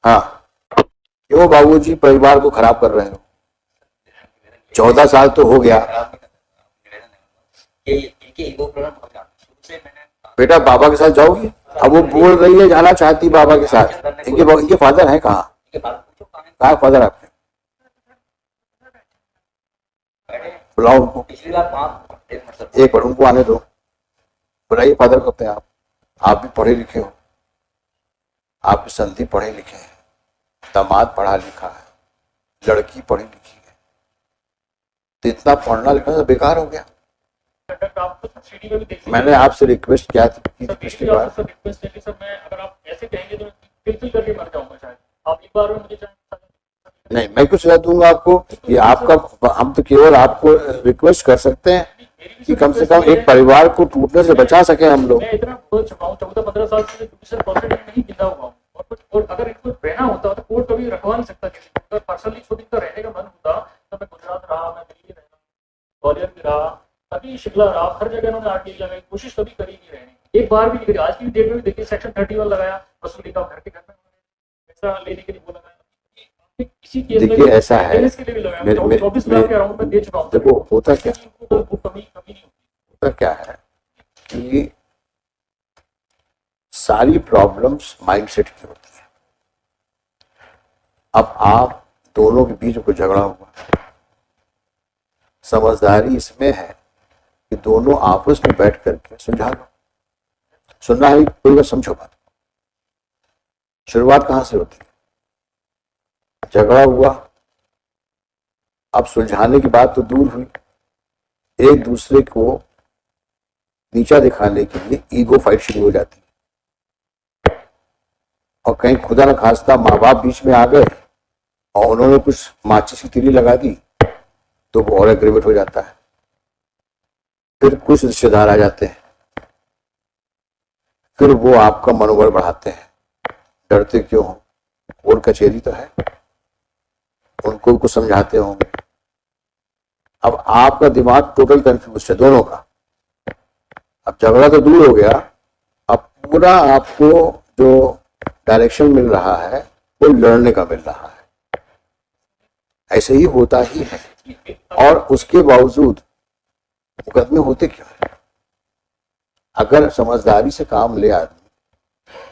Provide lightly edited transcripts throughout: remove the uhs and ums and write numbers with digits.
हाँ, क्यों बाबूजी परिवार को खराब कर रहे हो? 14 साल तो हो गया बेटा, बाबा के साथ जाओगी? अब वो बोल रही है जाना चाहती बाबा के साथ। इनके फादर हैं कहाँ? कहाँ फादर आपके? बुलाओ उनको, एक बार उनको आने दो। बुलाइए फादर को अपने। आप भी पढ़े लिखे हो, आप भी संधि पढ़े लिखे हैं, दामाद पढ़ा लिखा है, लड़की पढ़ी लिखी है, तो इतना पढ़ना लिखना तो बेकार हो गया। मैंने आपसे रिक्वेस्ट किया था पिछली बार। नहीं, मैं कुछ सलाह दूंगा आपको कि आपका, हम तो केवल आपको रिक्वेस्ट कर सकते हैं कि कम से कम एक परिवार को टूटने से बचा सके हम लोग। मैं इतना 14-15 साल से नहीं गिरा हुआ हूँ, और अगर इनको रहना होता तो कोर्ट कभी रखवा नहीं सकता किसी को। अगर पर्सनली खुद इनका रहने का मन होता तो मैं गुजरात रहा, मैं दिल्ली रहा, ग्वालियर भी रहा, अभी शिमला रहा, हर जगह इन्होंने आके लगाई, कोशिश कभी करी नहीं रहने, एक बार भी नहीं करी। आज की डेट में भी देखिए सेक्शन 31 लगाया, वसूली का घर के घर में पैसा लेने के लिए बोला गया। इसी केस देखिए ऐसा है, 24 लाख के अराउंड में दे चुका हूँ। देखो होता क्या, कमी नहीं होता क्या है कि सारी प्रॉब्लम्स माइंडसेट की होती है। अब आप दोनों के बीच में झगड़ा हुआ, समझदारी इसमें है कि दोनों आपस में बैठ करके सुलझा लो। सुनना है कोई बात, समझो बात। शुरुआत कहां से होती है? झगड़ा हुआ, अब सुलझाने की बात तो दूर हुई, एक दूसरे को नीचा दिखाने के लिए ईगो फाइट शुरू हो जाती है, और कहीं खुदा न खास्ता माँ बाप बीच में आ गए और उन्होंने कुछ माचिस की तीली लगा दी तो वो और एग्रीमेंट हो जाता है। फिर कुछ रिश्तेदार आ जाते हैं, फिर वो आपका मनोबल बढ़ाते हैं। डरते क्यों हो? कोर्ट कचहरी तो है, उनको कुछ समझाते होंगे। अब आपका दिमाग टोटल कंफ्यूज है दोनों का। अब झगड़ा तो दूर हो गया, अब पूरा आपको जो डायरेक्शन मिल रहा है वो लड़ने का मिल रहा है। ऐसे ही होता ही है, और उसके बावजूद मुकदमे होते क्यों है? अगर समझदारी से काम ले आदमी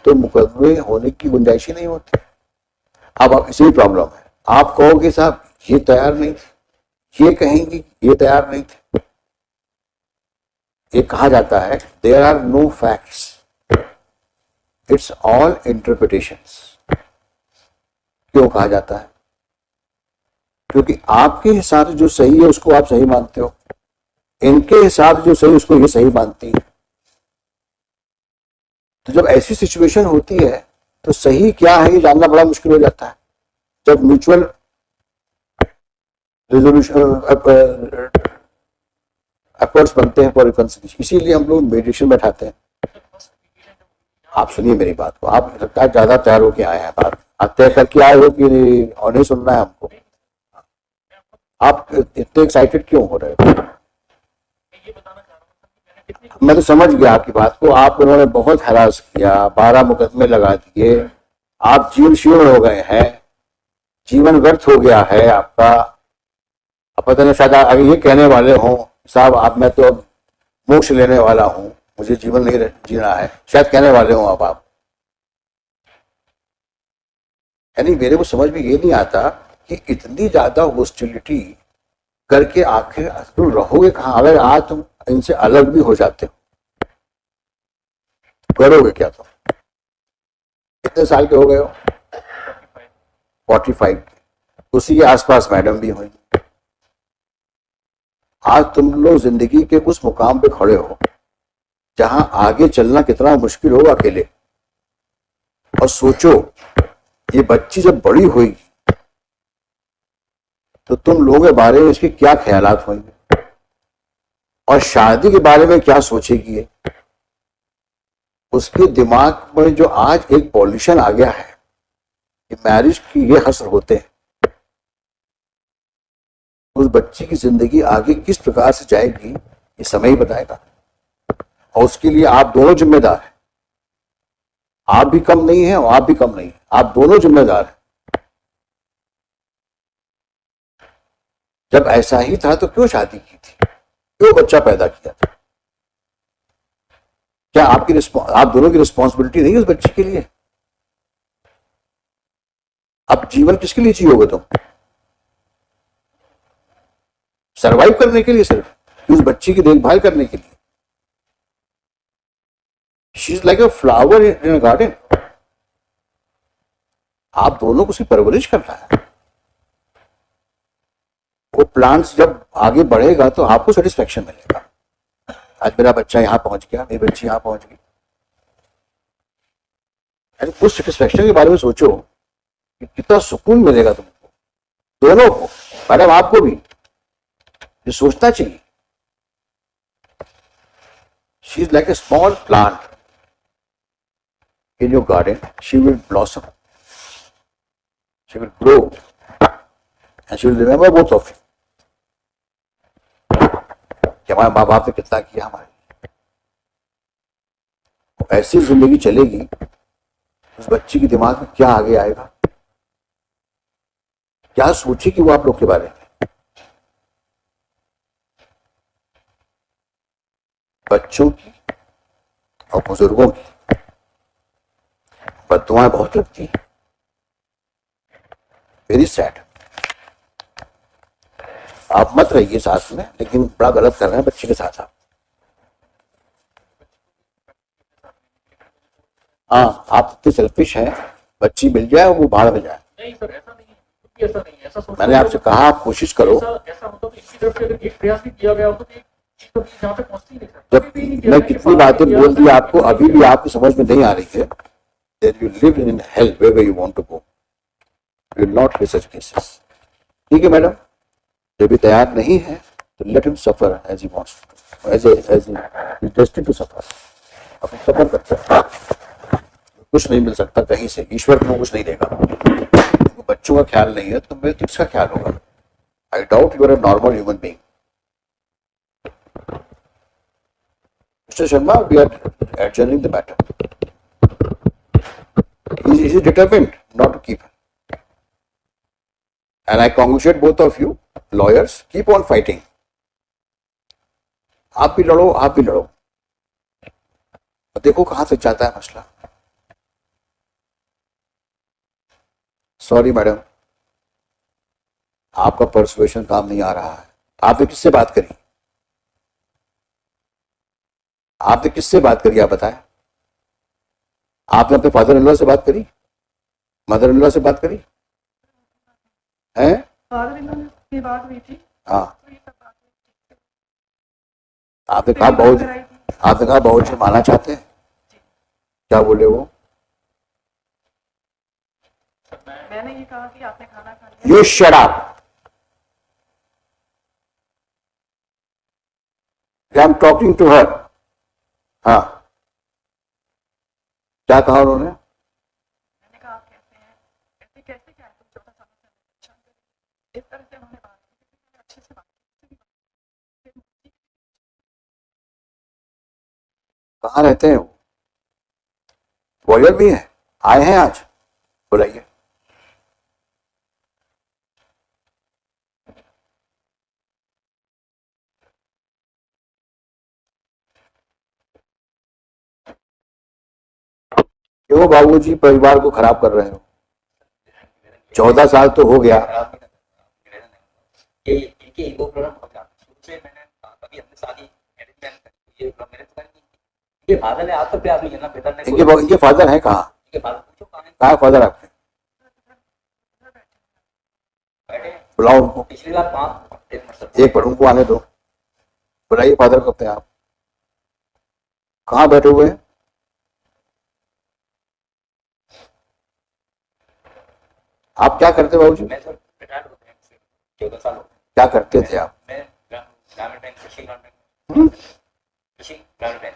तो मुकदमे होने की गुंजाइश ही नहीं होती। अब इसी प्रॉब्लम है, आप कहोगे साहब ये तैयार नहीं थे, ये कहेंगे ये तैयार नहीं थे। ये कहा जाता है there are no facts, it's all interpretations. क्यों कहा जाता है? क्योंकि आपके हिसाब से जो सही है उसको आप सही मानते हो, इनके हिसाब से जो सही उसको ये सही मानती है। तो जब ऐसी सिचुएशन होती है तो सही क्या है ये जानना बड़ा मुश्किल हो जाता है। जब म्यूचुअल रिजोल्यूशन एफर्ट्स बनते हैं फॉर रिकंसिलिएशन, इसीलिए हम लोग मेडिटेशन बैठाते हैं। आप सुनिए मेरी बात को, आप लगता है ज्यादा तैयार होके आए हैं, बात तय करके आए हो कि और नहीं सुनना है हमको? आप इतने एक्साइटेड क्यों हो रहे हो? मैं तो समझ गया आपकी बात को। आप उन्होंने बहुत हरास किया, 12 मुकदमे लगा दिए, आप जीवन शीर्ण हो गए हैं, जीवन व्यर्थ हो गया है आपका। अब पता नहीं शायद अगर ये कहने वाले हों साहब आप, मैं तो अब मोक्ष लेने वाला हूं, मुझे जीवन नहीं जीना है, शायद कहने वाले हों अब आप। यानी मेरे को समझ में ये नहीं आता कि इतनी ज्यादा हॉस्टिलिटी करके आखिर तुम रहोगे कहां? अगर आज तुम इनसे अलग भी हो जाते हो करोगे क्या? तुम कितने साल के हो गए हो? 45 के, उसी के आसपास मैडम भी हुई। आज तुम लोग जिंदगी के उस मुकाम पे खड़े हो जहां आगे चलना कितना मुश्किल होगा अकेले। और सोचो ये बच्ची जब बड़ी होगी तो तुम लोगों के बारे में इसके क्या ख्यालात होंगे, और शादी के बारे में क्या सोचेगी ये। उसके दिमाग में जो आज एक पॉल्यूशन आ गया है कि मैरिज की ये हसर होते हैं, उस बच्ची की जिंदगी आगे किस प्रकार से जाएगी ये समय ही बताएगा। और उसके लिए आप दोनों जिम्मेदार हैं। आप भी कम नहीं है और आप भी कम नहीं है। आप दोनों जिम्मेदार हैं। जब ऐसा ही था तो क्यों शादी की थी, क्यों बच्चा पैदा किया था? क्या आप दोनों की रिस्पॉन्सिबिलिटी नहीं है उस बच्चे के लिए? अब जीवन किसके लिए जियोगे तुम? सरवाइव करने के लिए सिर्फ, उस बच्ची की देखभाल करने के लिए? She is like a flower in a garden. आप दोनों को उसकी परवरिश करना है। वो प्लांट्स जब आगे बढ़ेगा तो आपको सेटिस्फेक्शन मिलेगा। आज मेरा बच्चा यहां पहुंच गया, मेरी बच्ची यहां पहुंच गई, उस सेटिस्फेक्शन के बारे में सोचो कि कितना सुकून मिलेगा तुमको, दोनों को, मैडम आपको भी ये सोचना चाहिए। She is like a small plant in your garden. She will blossom, she will grow, and she will remember both of you कि हमारे माँ बाप ने कितना किया हमारे लिए। ऐसी जिंदगी चलेगी, उस बच्ची के दिमाग में क्या आगे आएगा, क्या सोचेगी वो आप लोग के बारे में। बच्चों की और बुजुर्गों की बददुआएं बहुत लगती हैं। Very sad. आप मत रहिए साथ में, लेकिन बड़ा गलत कर रहे हैं बच्चे के साथ आप। हाँ, आप इतने सेल्फिश हैं, बच्ची मिल जाए वो बाहर में जाए। नहीं सर, ऐसा नहीं है, ऐसा नहीं है, ऐसा सोचना। मैंने आपसे कहा आप कोशिश करो। ऐसा होता तो इनकी तरफ से अगर एक प्रयास भी किया गया होता तो जहाँ तक पहुंचती नहीं सर। जब मैं कितनी बातें बोल दी आपको, अभी भी आपकी समझ में नहीं आ रही है। Then you live in hell wherever you want to go. You will not face such cases. ठीक है मैडम, जब भी तैयार नहीं है तो let him suffer as he wants to, as he is destined to suffer. अपने सफर करते हैं, कुछ नहीं मिल सकता कहीं से, ईश्वर को कुछ नहीं देगा। तो बच्चों का ख्याल नहीं है तो मैं किसका ख्याल होगा? I doubt you are a normal human being. Mr. Sharma, we are adjourning the matter. He is determined not to keep her. And I congratulate both of you, lawyers. Keep on fighting. आप भी लड़ो, आप भी लड़ो। देखो कहां से जाता है मसला। सॉरी मैडम, आपका परसुएशन काम नहीं आ रहा है। आपने किससे बात करी? आपने किससे बात करी आप बताएं? आपने अपने फादर इन लॉ से बात करी, मदर इन लॉ से बात करी है? फादर इन लॉ से बात हुई थी। हाँ, आपने कहा बहुत जी माना चाहते हैं, क्या बोले वो? मैंने ये कहा कि आपने खाना खा लिया। You shut up. I'm talking to her. हाँ, क्या कहा उन्होंने? मैंने कहा आप कैसे हैं, कैसे कैसे क्या है, तुम छोटा सा इस तरह से उन्होंने बात की, अच्छे से बात की। कहाँ रहते हैं वो? ग्वालियर भी है, आए हैं आज? बुलाइए। क्यों बाबूजी परिवार को खराब कर रहे हो? 14 साल तो हो गया। इनके फादर हैं कहाँ? कहाँ फादर आपके? बुलाओ उनको, एक पर उनको आने दो। बुलाइए फादर को अपने आप। कहाँ बैठे हुए हैं? आप क्या करते बाबूजी? मैं सर रिटायर्ड हो गया, 14 साल हो गए। क्या करते थे आप? मैं ग्रामीण बैंक, कृषि ग्रामीण बैंक।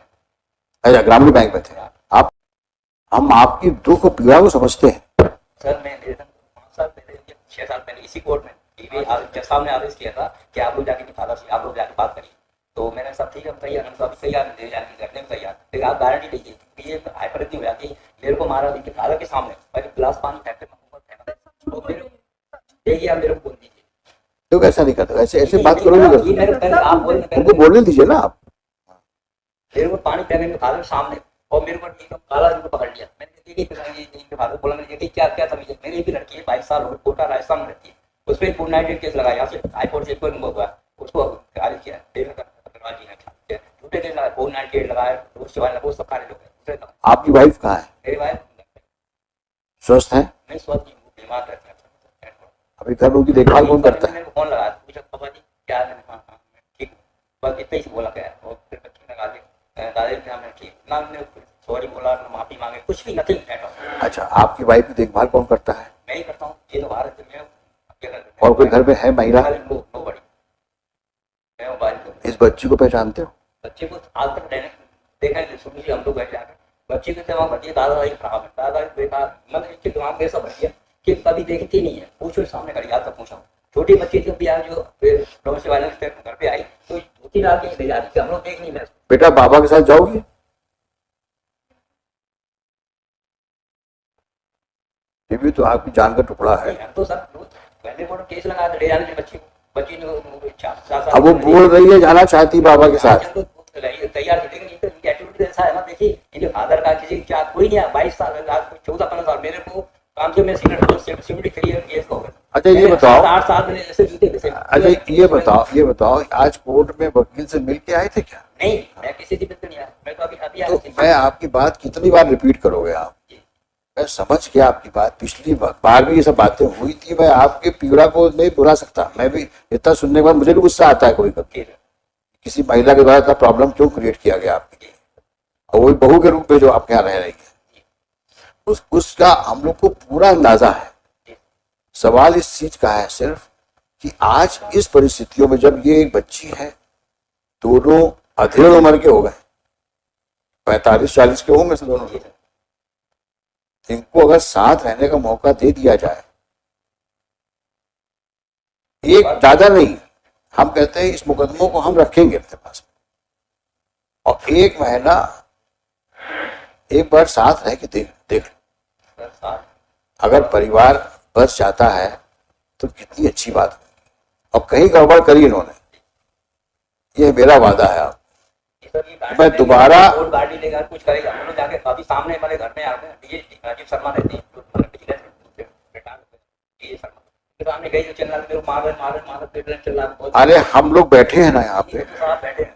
अच्छा, ग्रामीण बैंक में थे आप। हम आपकी दुख पीड़ा को समझते हैं। सर मैं 5 साल पहले, 6 साल पहले इसी कोर्ट में जज साहब ने आदेश किया था कि आप लोग जाके फादर से आप लोग जाके बात करिए। तो मैंने सब ठीक है तैयार, हम सब तैयार ले जाने करने में तैयार। फिर आप गारंटी लीजिए कि ये हाइपर इतनी हो जाती है, मेरे को मारा लेकिन फादर के सामने, क्लास 5 देखिए आप मेरे को बोल दीजिए, तो कैसा नहीं करता, ऐसे ऐसे बात करोगे आप बोल उनको बोलने दीजिए ना आप। मेरे को पानी पीने में खा सामने, और मेरे को एकदम काला जी को पकड़ लिया। मैंने देखी इनके फादर बोला, मैंने देखी क्या क्या तमीज है, मेरी भी लड़की है 22 साल हो, कोटा राजस्थान में रहती है, उस पर 498 केस लगाया, यहाँ से हाईकोर्ट से कोई हुआ, उसको खारिज किया, जी ने झूठे केस लगाए, 498 लगाए, वो सब खारिज हो गए। आपकी वाइफ कहाँ है? मेरी वाइफ स्वस्थ है? मैं स्वस्थ हूँ, बीमार रहते हैं। अभी घर उनकी देखभाल कौन करता है? मैंने फोन लगाया, पूछा पापा जी क्या है, हाँ हाँ ठीक हूँ, बस इतना ही बोला गया। और फिर बच्चे ने कहा दादाजी क्या मैं ठीक ना, मैंने सॉरी बोला, माफी मांगे, कुछ भी नथिंग। अच्छा, आपकी वाइफ की देखभाल कौन करता है? मैं ही करता हूँ, ये तो भारत में और कोई घर में है महिला? इस बच्ची को पहचानते हो? बच्चे को आज तक देखा है, सुनिए हम लोग बैठ जाकर बच्चे के वहाँ बच्चे दादाजी खराब है, दादाजी बेकार, मतलब इसके दिमाग ऐसा बढ़ गया कि कभी देखती नहीं है, पूछो सामने खड़ी, आज तक पूछा छोटी बच्ची जो भी आज जो डोमेस्टिक वायलेंस घर पे आई तो धोती डाल के ले जा रही, हम लोग देख नहीं। बेटा बाबा के साथ जाओगी? ये भी तो आपकी जान का टुकड़ा है। तो सर पहले वो केस लगा ले जाने के बच्ची ने इच्छा, अब वो बोल रही है जाना चाहती बाबा के साथ, तैयार थी, लेकिन इनका एटीट्यूड ऐसा है ना, देखिए इनके फादर का किसी की चाह कोई नहीं है, 22 साल 14-15 साल मेरे को काम से मैं सिक्योरिटी क्लियर केस हो गया। अच्छा ये बताओ, 8 साल मैंने ऐसे जीते वैसे। अच्छा ये बताओ आज कोर्ट में वकील से मिल के आए थे क्या? नहीं, मैं किसी से मिलकर नहीं आया, मैं तो अभी तो मैं आपकी बात कितनी बार रिपीट करोगे आप? मैं समझ गया आपकी बात, पिछली बार भी ये सब बातें हुई थी, मैं आपके पीड़ा को नहीं बुला सकता, मैं भी इतना सुनने के बाद मुझे भी गुस्सा आता है कोई कभी, किसी महिला के द्वारा इतना प्रॉब्लम क्यों क्रिएट किया गया आपके लिए, और वही बहू के रूप में जो आपके यहाँ रह रही है, उसका हम लोग को पूरा अंदाजा है। सवाल इस चीज का है सिर्फ कि आज इस परिस्थितियों में जब ये एक बच्ची है, दोनों अधेड़ उम्र के हो गए, 45-40 के होंगे से दोनों, इनको अगर साथ रहने का मौका दे दिया जाए, एक ज्यादा नहीं, हम कहते हैं इस मुकदमों को हम रखेंगे अपने पास, और एक महीना एक बार साथ रह के देख अगर परिवार बच जाता है तो कितनी अच्छी बात है। और कहीं गड़बड़ करी इन्होंने, ये मेरा वादा है आप, मैं दोबारा गाड़ी लेगा कुछ करेगा, हम लोग जाके अभी सामने हमारे घर में आते हैं, राजीव शर्मा रहती है सामने गई तो चिल्ला मेरे मार चिल्ला। अरे हम लोग बैठे हैं ना यहाँ पे, बैठे हैं,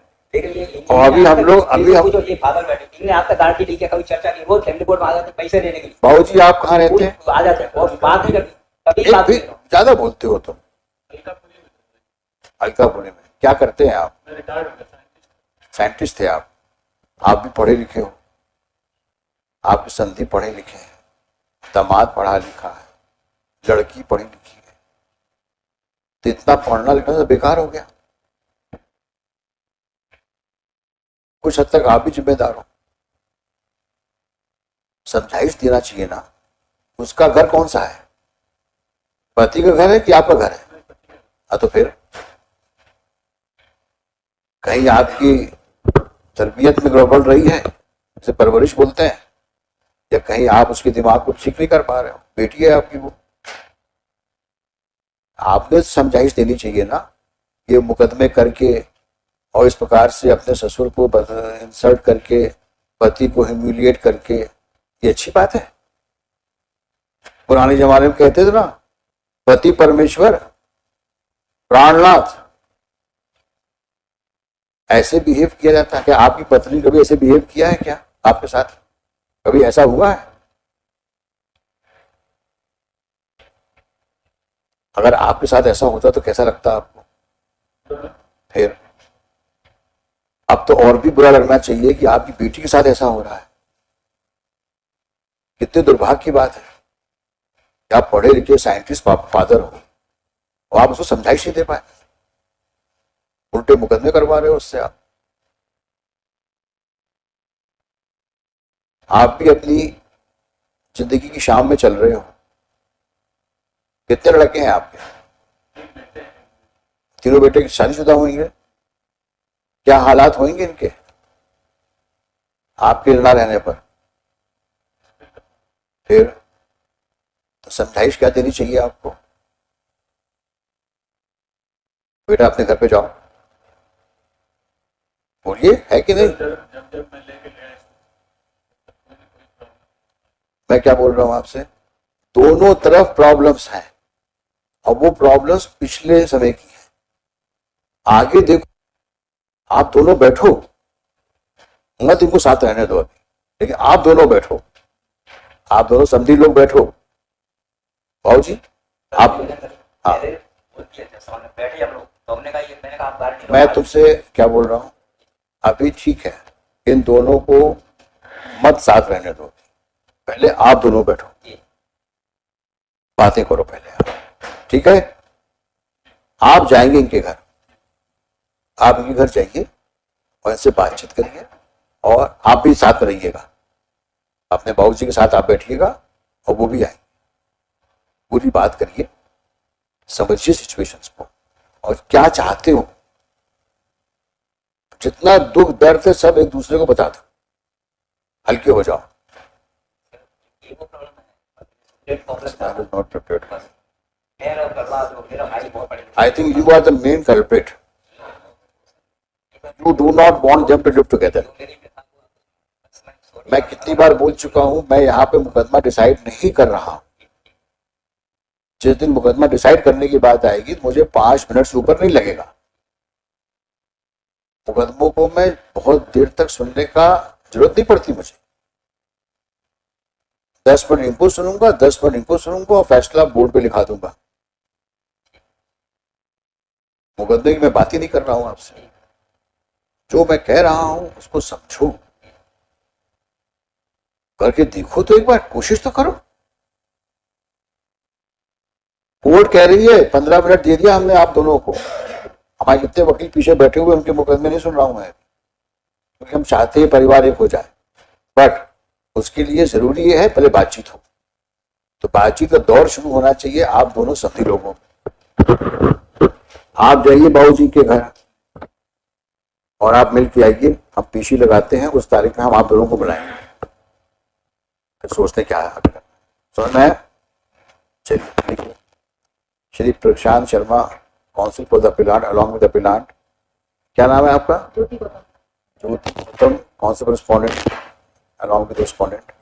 और अभी हम ये फादर बैठे, इन्होंने आज तक गाड़ी ली, कभी चर्चा की, वो फैमिली कोर्ट में आ जाते पैसे देने के लिए। बाबूजी आप कहाँ रहते हैं? आ जाते हैं और बात नहीं करते, कभी बात नहीं। ज्यादा बोलते हो तुम। अलकापुरी में क्या करते हैं आप? साइंटिस्ट थे आप भी पढ़े लिखे हो, आपके संधि पढ़े लिखे हैं, दामाद पढ़ा लिखा है, लड़की पढ़ी लिखी है, तो इतना पढ़ना लिखना तो बेकार हो गया। कुछ हद तक आप भी जिम्मेदार हो, समझाइश देना चाहिए ना। उसका घर कौन सा है? पति का घर है कि आपका घर है? तो फिर कहीं आपकी तरबियत में गड़बड़ रही है, जिसे परवरिश बोलते हैं, या कहीं आप उसके दिमाग को ठीक नहीं कर पा रहे हो। बेटी है आपकी, वो आपने समझाइश देनी चाहिए ना। ये मुकदमे करके और इस प्रकार से अपने ससुर को इंसल्ट करके, पति को ह्यूमिलिएट करके, ये अच्छी बात है? पुराने जमाने में कहते थे ना, पति परमेश्वर प्राणनाथ, ऐसे बिहेव किया जाता है क्या? आपकी पत्नी कभी ऐसे बिहेव किया है क्या आपके साथ? कभी ऐसा हुआ है? अगर आपके साथ ऐसा होता तो कैसा लगता आपको? फिर अब तो और भी बुरा लगना चाहिए कि आपकी बेटी के साथ ऐसा हो रहा है। कितने दुर्भाग्य की बात है कि आप पढ़े लिखे साइंटिस्ट फादर हो और आप उसको समझाइश नहीं दे पाए, उल्टे मुकदमे करवा रहे हो उससे। आप भी अपनी जिंदगी की शाम में चल रहे हो। कितने लड़के हैं आपके? तीनों बेटे की शादीशुदा होंगे? क्या हालात होंगे इनके आपके ना रहने पर? फिर तो समझाइश क्या देनी चाहिए आपको? बेटा अपने घर पे जाओ, बोलिए, है कि नहीं? जब मैं लेके गया मैं क्या बोल रहा हूं आपसे, दोनों तरफ प्रॉब्लम्स हैं और वो प्रॉब्लम्स पिछले समय की है। आगे देखो, आप दोनों बैठो, मत इनको साथ रहने दो अभी, लेकिन आप दोनों बैठो, आप दोनों समझी लोग बैठो। भाऊ जी आप, हाँ, बैठे हम लोग, तो हमने कहा ये, मैंने कहा आप गाड़ी मैं तुमसे क्या बोल रहा हूं, अभी ठीक है, इन दोनों को मत साथ रहने दो, पहले आप दोनों बैठो, बातें करो पहले आप, ठीक है? आप जाएंगे इनके घर, आप इनके घर जाइए और इनसे बातचीत करिए और आप भी साथ में रहिएगा, अपने बाबूजी के साथ आप बैठिएगा और वो भी आएंगे, पूरी बात करिए, समझिए सिचुएशंस को और क्या चाहते हो, जितना दुख दर्द है सब एक दूसरे को बता दो, हल्के हो जाओ। I think you are the main culprit. You do not want them to live together. मैं कितनी बार बोल चुका हूं, मैं यहाँ पे मुकदमा डिसाइड नहीं कर रहा हूं। जिस दिन मुकदमा डिसाइड करने की बात आएगी तो मुझे 5 मिनट से ऊपर नहीं लगेगा। मुकदमों को मैं बहुत देर तक सुनने का जरूरत नहीं पड़ती मुझे। 10 मिनट इनको सुनूंगा, 10 मिनट इनको सुनूंगा और फैसला बोर्ड पे लिखा दूंगा। मुकदमे की मैं बात ही नहीं कर रहा हूं आपसे, जो मैं कह रहा हूं उसको समझो, करके देखो, तो एक बार कोशिश तो करो। कोर्ट कह रही है 15 मिनट दे दिया हमने आप दोनों को, हमारे कितने वकील पीछे बैठे हुए उनके मुकदमे नहीं सुन रहा हूं मैं, क्योंकि हम चाहते हैं परिवार एक हो जाए, बट उसके लिए जरूरी है पहले बातचीत हो। तो बातचीत का दौर शुरू होना चाहिए आप दोनों सभी लोगों को। आप जाइए बाबूजी के घर और आप मिल के आइए, हम पीसी लगाते हैं, उस तारीख में हम आप दोनों को बुलाएंगे, फिर सोचते क्या है आगे। समझ में? चलिए, Shri Prashant Sharma, counsel for the plaint along with the plaint. क्या नाम है आपका? Jyoti Gautam, counsel respondent along with respondent.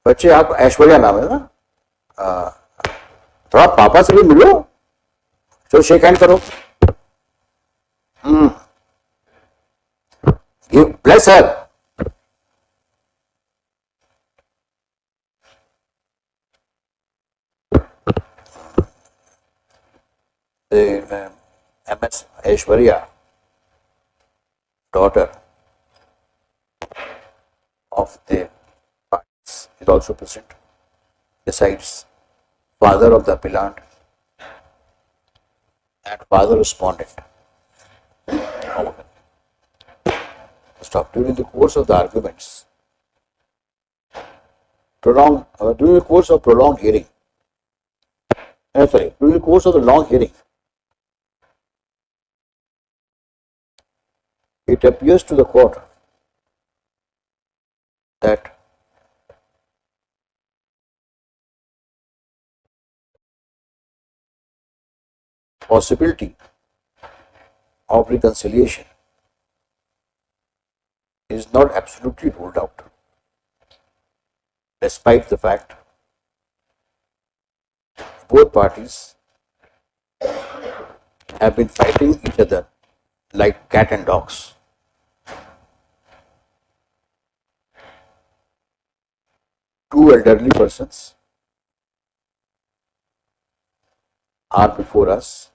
बच्चे आप ऐश्वर्या नाम है ना, थोड़ा पापा से भी मिलो, चलो शेक हैंड करो। Bless her. MS Aishwarya, daughter of the parties, is also present. Besides, father of the appellant and father respondent. Stop. During the course of the arguments, during the course of prolonged hearing, during the course of the long hearing, it appears to the court that possibility of reconciliation is not absolutely ruled out, despite the fact both parties have been fighting each other like cat and dogs. Two elderly persons are before us,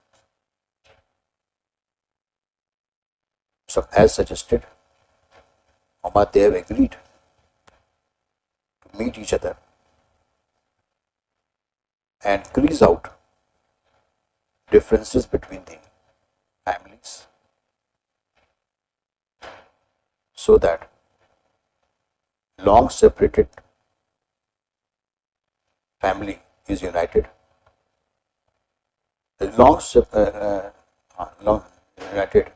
so as suggested, they have agreed to meet each other and crease out differences between the families, so that long separated family is united. The long united